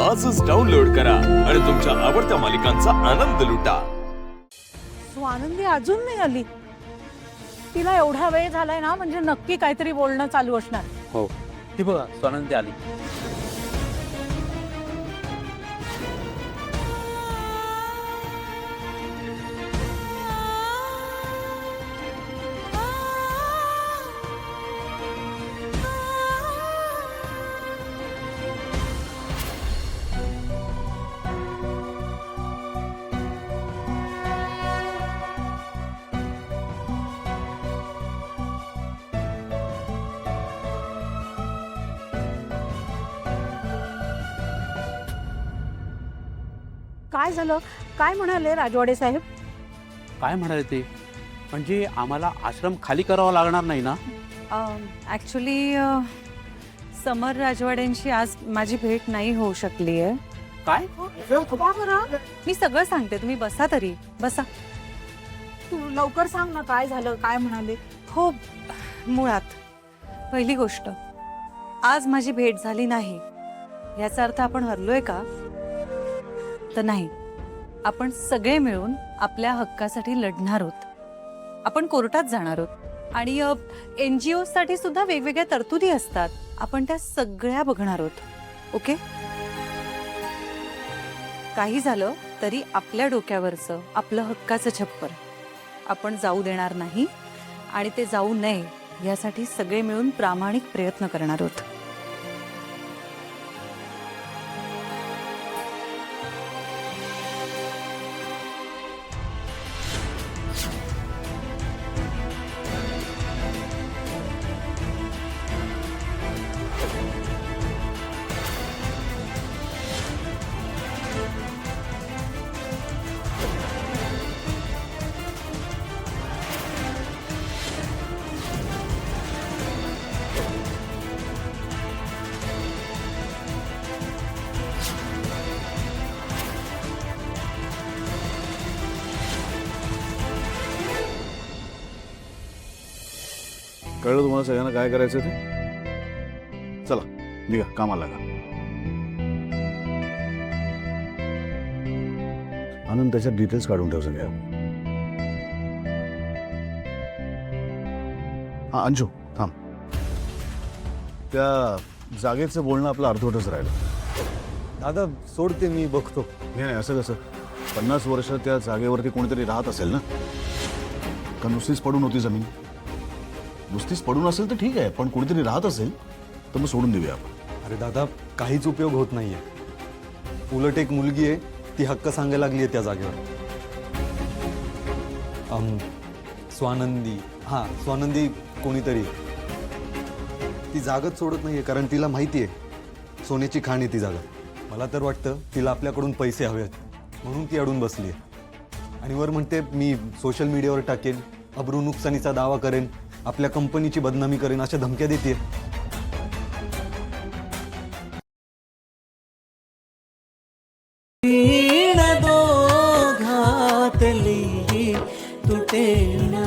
आजच डाउनलोड करा आणि तुमच्या आवडत्या मालिकांचा आनंद लुटा। स्वानंदी अजून नाही आली। तिला एवढा वेळ झालाय ना, म्हणजे नक्की काहीतरी बोलणं चालू असणार। हो, ती बघा स्वानंदी आली। काय झालं? काय म्हणाले राजवाडे साहेब? काय म्हणाले ते? म्हणजे आम्हाला आश्रम खाली करावा लागणार नाही ना? ॲक्च्युली समर राजवाड्यांशी आज माझी भेट नाही होऊ शकली आहे। काय? मी सगळं सांगते, तुम्ही बसा तरी बसा। तू लवकर सांग ना, काय झालं, काय म्हणाले? हो, मुळात पहिली गोष्ट, आज माझी भेट झाली नाही याचा अर्थ आपण हरलोय का? तर नाही, आपण सगळे मिळून आपल्या हक्कासाठी लढणार आहोत। आपण कोर्टात जाणार आहोत आणि NGO साठी सुद्धा वेगवेगळ्या तरतुदी असतात, आपण त्या सगळ्या बघणार आहोत। ओके, काही झालं तरी आपल्या डोक्यावरचं आपलं हक्काचं छप्पर आपण जाऊ देणार नाही आणि ते जाऊ नये यासाठी सगळे मिळून प्रामाणिक प्रयत्न करणार आहोत। कळलं तुम्हाला सगळ्यांना काय करायचं ते? चला निघा, कामाला लागा। आनंद, त्याच्या डिटेल्स काढून ठेव सगळ्या। हा अंशू, थांब। त्या जागेचं बोलणं आपलं अर्धवटच राहिलं। दादा सोडते, मी बघतो। नाही, असं कसं? 50 वर्ष त्या जागेवरती कोणीतरी राहत असेल ना? का नुसतीच पडून होती जमीन? नुसतीच पडून असेल तर ठीक आहे, पण कोणीतरी राहत असेल तर मग सोडून देऊया आपण। अरे दादा, काहीच उपयोग होत नाहीये। उलट एक मुलगी आहे, ती हक्क सांगायला लागली आहे त्या जागेवर। स्वानंदी, हा स्वानंदी कोणीतरी, ती जागाच सोडत नाहीये, कारण तिला माहिती आहे सोन्याची खाण आहे ती जागा। मला तर वाटतं तिला आपल्याकडून पैसे हवेत म्हणून ती अडून बसली आहे। आणि वर म्हणते मी सोशल मीडियावर टाकेन, अब्रू नुकसानीचा दावा करेन, आपल्या कंपनीची बदनामी करेन, अशा धमक्या देते। दोघातली तुटे ना